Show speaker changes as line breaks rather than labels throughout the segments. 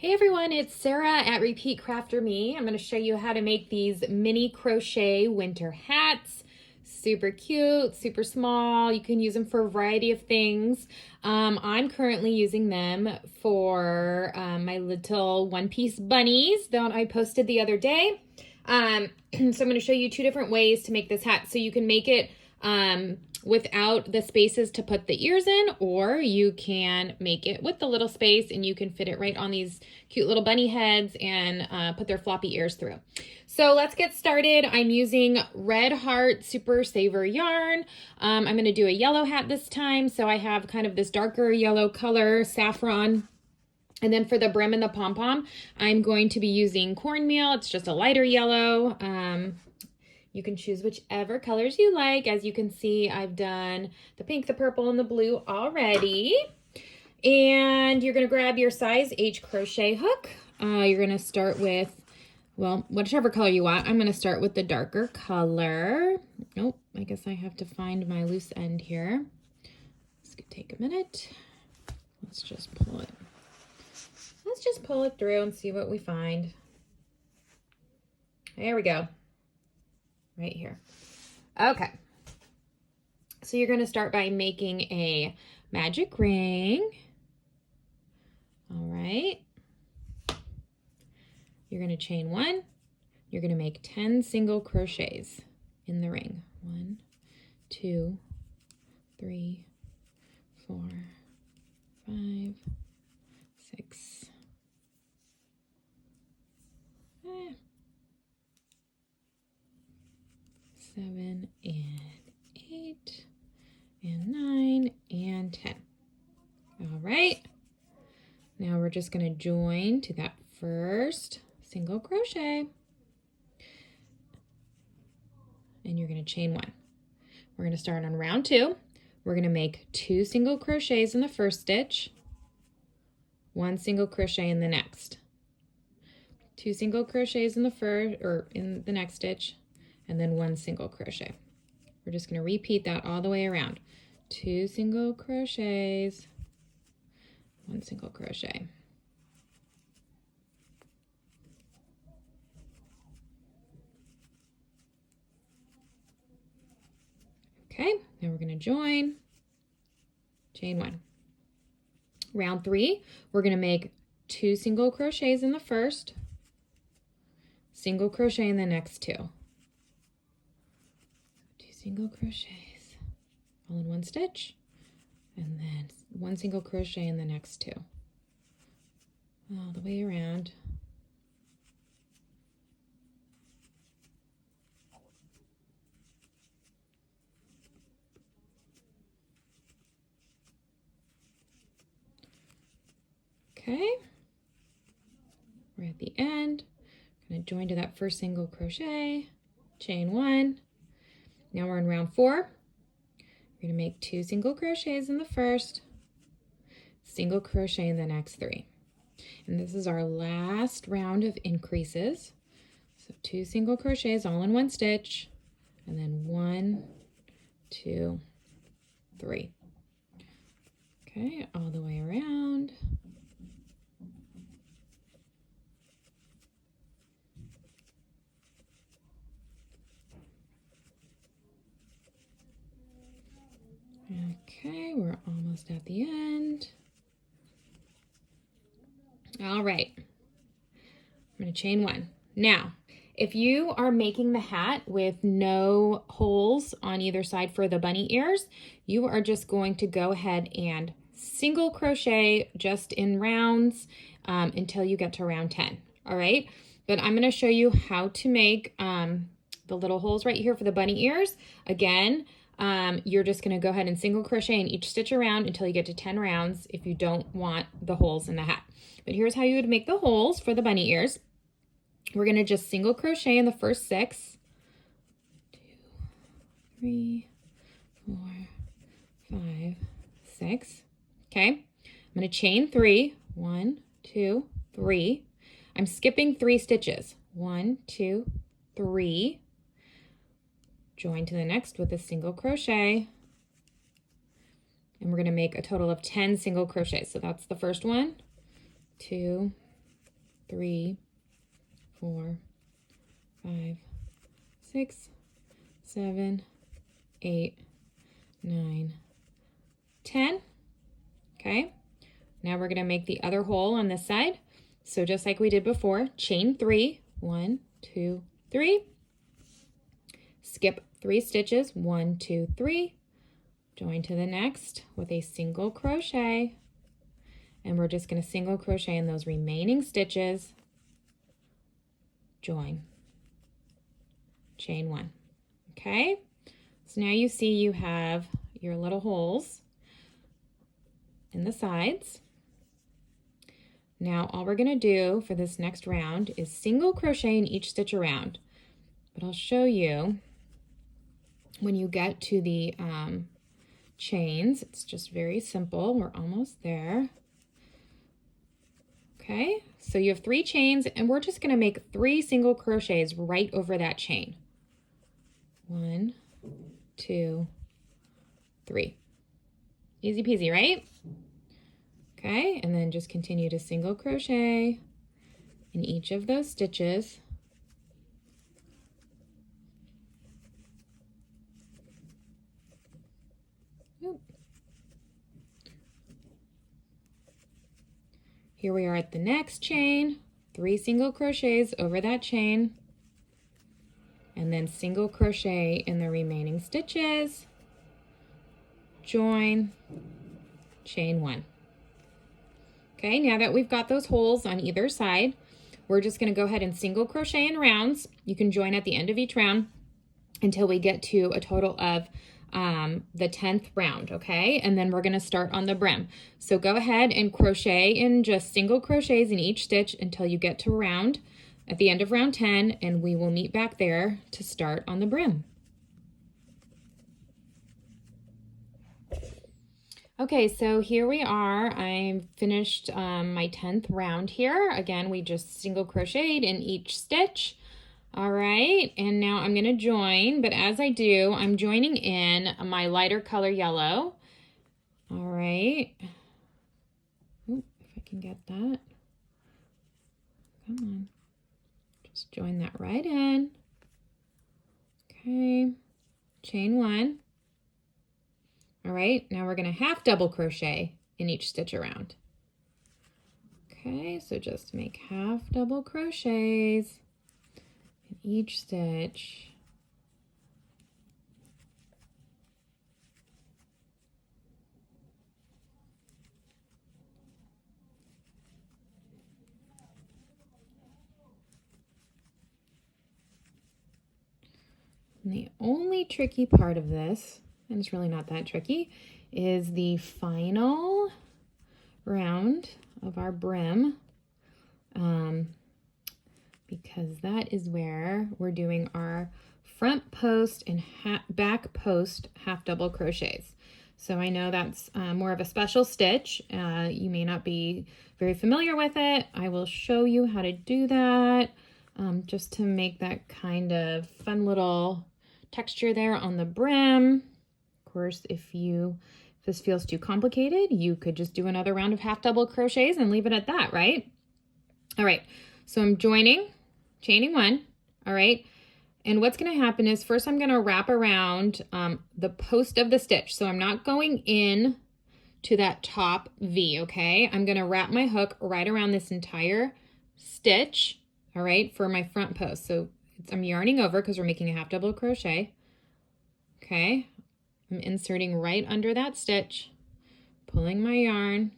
Hey everyone, it's Sarah at Repeat Crafter Me. I'm going to show you how to make these mini crochet winter hats. Super cute, super small. You can use them for a variety of things. I'm currently using them for my little one-piece bunnies that I posted the other day. So I'm going to show you two different ways to make this hat. So you can make it without the spaces to put the ears in, or you can make it with the little space and you can fit it right on these cute little bunny heads and put their floppy ears through. So let's get started. I'm using Red Heart Super Saver yarn. I'm going to do a yellow hat this time, so I have kind of this darker yellow color, saffron. And then for the brim and the pom-pom, I'm going to be using cornmeal. It's just a lighter yellow. You can choose whichever colors you like. As you can see, I've done the pink, the purple, and the blue already. And you're going to grab your size H crochet hook. You're going to start with, well, whichever color you want. I'm going to start with the darker color. Oh, I guess I have to find my loose end here. This could take a minute. Let's just pull it. Let's just pull it through and see what we find. There we go. Right here. Okay. So you're going to start by making a magic ring. All right. You're going to chain one. You're going to make 10 single crochets in the ring. 1, 2, 3, 4, 5, 6, 7 and 8 and 9 and 10. All right. Now we're just going to join to that first single crochet. And you're going to chain one. We're going to start on round 2. We're going to make 2 single crochets in the first stitch, 1 single crochet in the next, 2 single crochets in the first or in the next stitch, and then 1 single crochet. We're just going to repeat that all the way around. 2 single crochets, 1 single crochet. Okay, now we're going to join, chain 1. Round 3, we're going to make 2 single crochets in the first, single crochet in the next 2. Single crochets all in 1 stitch, and then 1 single crochet in the next 2 all the way around. Okay, we're at the end. I'm going to join to that first single crochet, chain 1. Now we're in round 4. We're going to make 2 single crochets in the first, single crochet in the next 3. And this is our last round of increases. So 2 single crochets all in 1 stitch, and then 1, 2, 3. Okay, all the way around. Okay, we're almost at the end. All right, I'm going to chain 1. Now, if you are making the hat with no holes on either side for the bunny ears, you are just going to go ahead and single crochet just in rounds until you get to round 10. All right, but I'm going to show you how to make the little holes right here for the bunny ears. Again, you're just going to go ahead and single crochet in each stitch around until you get to 10 rounds if you don't want the holes in the hat. But here's how you would make the holes for the bunny ears. We're going to just single crochet in the first 6. 2, 3, 4, 5, 6. Okay. I'm going to chain 3. 1, 2, 3. I'm skipping 3 stitches. 1, 2, 3. Join to the next with a single crochet, and we're going to make a total of 10 single crochets. So that's the first one, 2, 3, 4, 5, 6, 7, 8, 9, 10. Okay, now we're going to make the other hole on this side. So just like we did before, chain 3, 1, 2, 3. Skip 3 stitches, 1, 2, 3. Join to the next with a single crochet. And we're just going to single crochet in those remaining stitches. Join. Chain 1. Okay, so now you see you have your little holes in the sides. Now all we're going to do for this next round is single crochet in each stitch around. But I'll show you when you get to the chains. It's just very simple. We're almost there. Okay, so you have 3 chains, and we're just going to make 3 single crochets right over that chain. 1, 2, 3. Easy peasy, right? Okay, and then just continue to single crochet in each of those stitches. Here we are at the next chain, 3 single crochets over that chain, and then single crochet in the remaining stitches, join, chain 1. Okay, now that we've got those holes on either side, we're just going to go ahead and single crochet in rounds. You can join at the end of each round until we get to a total of the 10th round, okay? And then we're going to start on the brim. So go ahead and crochet in just single crochets in each stitch until you get to round at the end of round 10, and we will meet back there to start on the brim. Okay, so here we are. I'm finished my 10th round here. Again, we just single crocheted in each stitch. All right, and now I'm going to join, but as I do, I'm joining in my lighter color yellow. All right. Ooh, if I can get that. Come on. Just join that right in. Okay, chain 1. All right, now we're going to half double crochet in each stitch around. Okay, so just make half double crochets in each stitch. And the only tricky part of this, and it's really not that tricky, is the final round of our brim, because that is where we're doing our front post and back post half double crochets. So I know that's more of a special stitch. You may not be very familiar with it. I will show you how to do that, just to make that kind of fun little texture there on the brim. Of course, if this feels too complicated, you could just do another round of half double crochets and leave it at that, right? All right, so I'm chaining 1, all right? And what's gonna happen is first I'm gonna wrap around the post of the stitch. So I'm not going in to that top V, okay? I'm gonna wrap my hook right around this entire stitch, all right, for my front post. So I'm yarning over because we're making a half double crochet, okay? I'm inserting right under that stitch, pulling my yarn,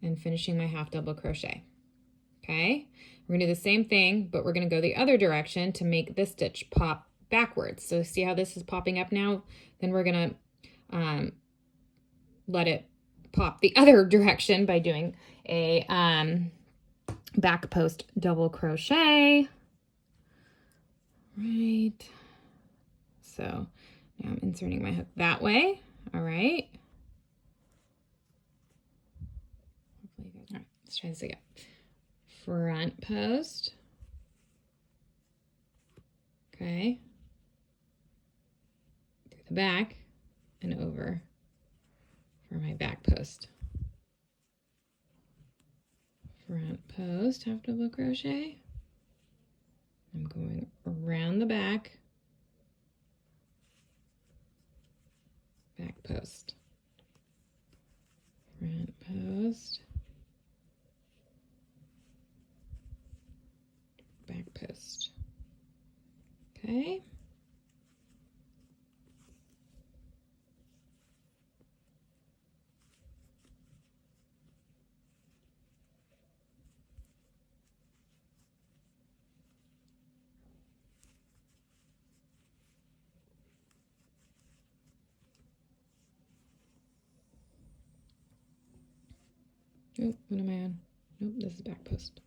and finishing my half double crochet, okay? We're gonna do the same thing, but we're gonna go the other direction to make this stitch pop backwards. So see how this is popping up now? Then we're gonna let it pop the other direction by doing a back post double crochet. Right. So now I'm inserting my hook that way. All right. Hopefully you guys, all right, let's try this again. Front post. Okay. Through the back and over for my back post. front post, half double crochet. I'm going around the back, back post, front post, back post. Okay. Oh, what am I on? Nope, this is back post.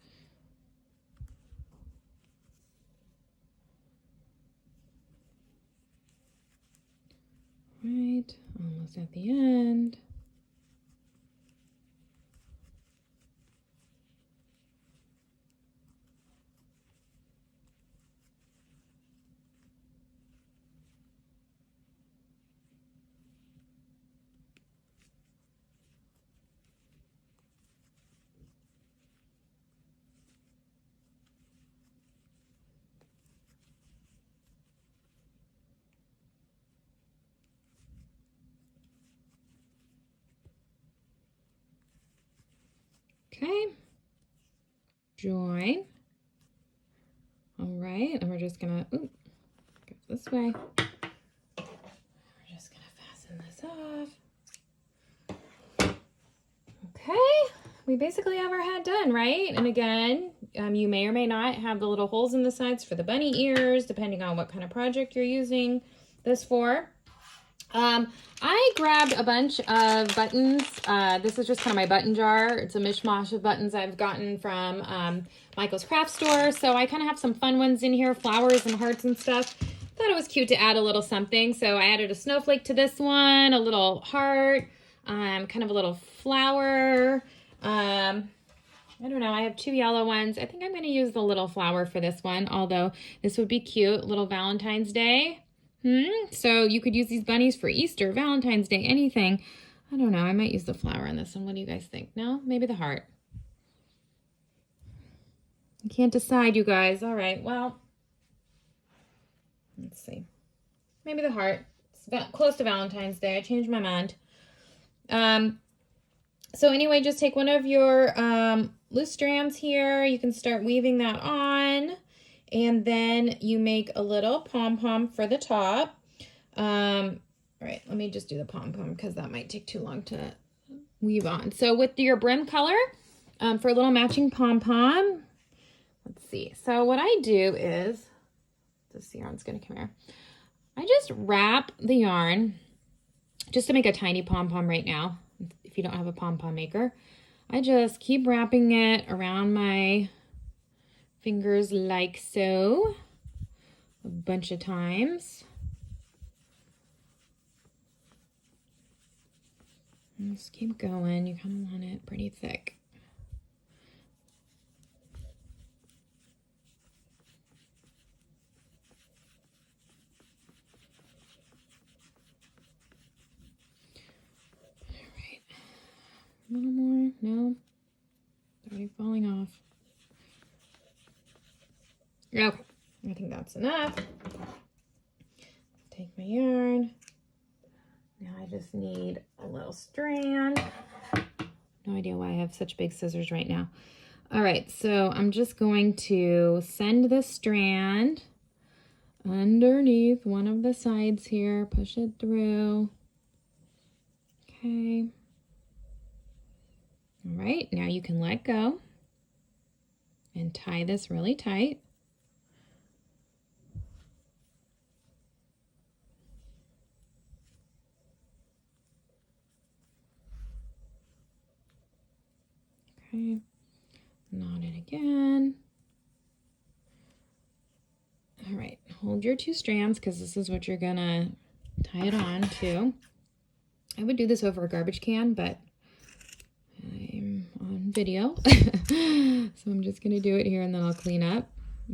Right, almost at the end. Okay, join. All right, and we're just gonna, go this way. We're just gonna fasten this off. Okay, we basically have our hat done, right? And again, you may or may not have the little holes in the sides for the bunny ears, depending on what kind of project you're using this for. I grabbed a bunch of buttons. This is just kind of my button jar. It's a mishmash of buttons I've gotten from Michael's craft store. So I kind of have some fun ones in here, flowers and hearts and stuff. Thought it was cute to add a little something. So I added a snowflake to this one, a little heart, kind of a little flower. I don't know. I have 2 yellow ones. I think I'm going to use the little flower for this one, although this would be cute. Little Valentine's Day. So you could use these bunnies for Easter, Valentine's Day, anything. I don't know. I might use the flower on this one. What do you guys think? No? Maybe the heart. I can't decide, you guys. All right. Well, let's see. Maybe the heart. It's close to Valentine's Day. I changed my mind. So anyway, just take one of your loose strands here. You can start weaving that on. And then you make a little pom-pom for the top. All right, let me just do the pom-pom because that might take too long to weave on. So with your brim color, for a little matching pom-pom, let's see. So what I do is, this yarn's gonna come here. I just wrap the yarn just to make a tiny pom-pom right now. If you don't have a pom-pom maker, I just keep wrapping it around my fingers like so, a bunch of times. And just keep going. You kind of want it pretty thick. All right, a little more. No, it's already falling off. Okay, I think that's enough. Take my yarn. Now I just need a little strand. No idea why I have such big scissors right now. All right, so I'm just going to send this strand underneath one of the sides here, push it through. Okay. All right, now you can let go and tie this really tight. Okay, knot it again. All right, hold your 2 strands because this is what you're gonna tie it on to. I would do this over a garbage can, but I'm on video. So I'm just gonna do it here and then I'll clean up.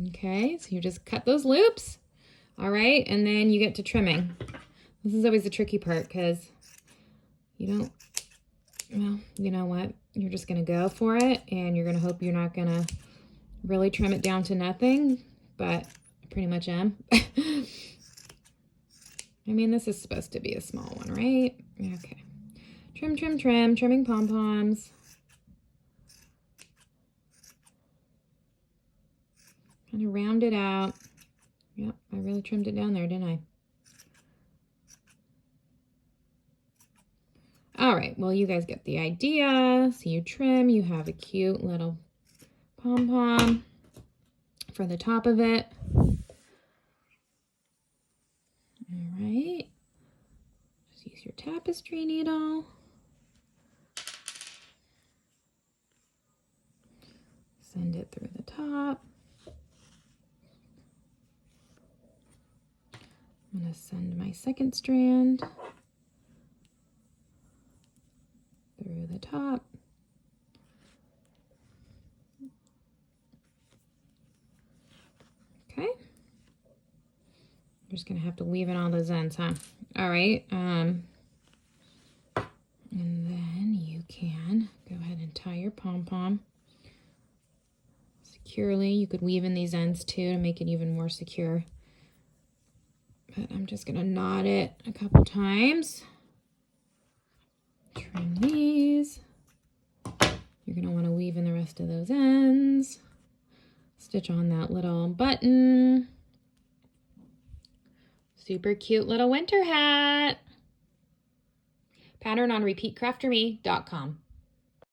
Okay, so you just cut those loops. All right, and then you get to trimming. This is always the tricky part because you don't Well, you know what? You're just going to go for it, and you're going to hope you're not going to really trim it down to nothing, but I pretty much am. I mean, this is supposed to be a small one, right? Okay. Trim, trim, trim, trimming pom-poms. Kind of round it out. Yep, I really trimmed it down there, didn't I? All right, well, you guys get the idea. So you trim, you have a cute little pom-pom for the top of it. All right, just use your tapestry needle. Send it through the top. I'm going to send my second strand through the top. Okay. You're just going to have to weave in all those ends, huh? All right. And then you can go ahead and tie your pom-pom securely. You could weave in these ends too to make it even more secure. But I'm just going to knot it a couple times. Trim these. You're going to want to weave in the rest of those ends. Stitch on that little button. Super cute little winter hat. Pattern on repeatcrafterme.com.